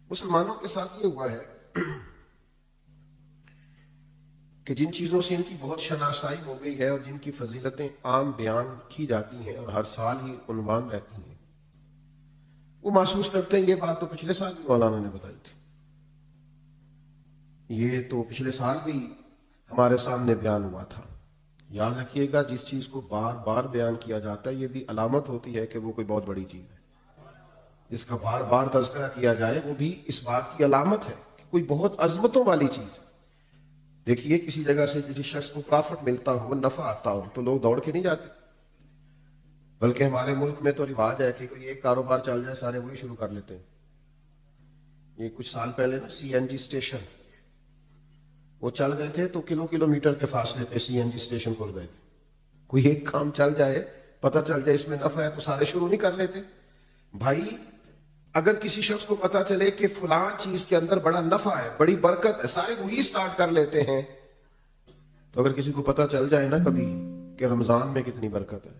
مسلمانوں کے ساتھ یہ ہوا ہے کہ جن چیزوں سے ان کی بہت شناسائی ہو گئی ہے اور جن کی فضیلتیں عام بیان کی جاتی ہیں اور ہر سال ہی عنوان رہتی ہیں، وہ محسوس کرتے ہیں یہ بات تو پچھلے سال بھی مولانا نے بتائی تھی، یہ تو پچھلے سال بھی ہمارے سامنے بیان ہوا تھا۔ یاد رکھیے گا، جس چیز کو بار بار بیان کیا جاتا ہے یہ بھی علامت ہوتی ہے کہ وہ کوئی بہت بڑی چیز ہے۔ جس کا بار بار تذکرہ کیا جائے وہ بھی اس بات کی علامت ہے کہ کوئی بہت عظمتوں والی چیز ہے۔ دیکھیے، کسی جگہ سے کسی شخص کو پرافٹ ملتا ہو، نفع آتا ہو، تو لوگ دوڑ کے نہیں جاتے، بلکہ ہمارے ملک میں تو رواج ہے کہ کوئی ایک کاروبار چل جائے سارے وہی شروع کر لیتے ہیں۔ یہ کچھ سال پہلے نا سی این جی اسٹیشن وہ چل گئے تھے، تو کلومیٹر کے فاصلے پہ سی این جی اسٹیشن کھل گئے تھے۔ کوئی ایک کام چل جائے، پتہ چل جائے اس میں نفع ہے، تو سارے شروع نہیں کر لیتے۔ بھائی، اگر کسی شخص کو پتا چلے کہ فلاں چیز کے اندر بڑا نفع ہے، بڑی برکت ہے، سارے وہی سٹارٹ کر لیتے ہیں۔ تو اگر کسی کو پتا چل جائے نا کبھی کہ رمضان میں کتنی برکت ہے،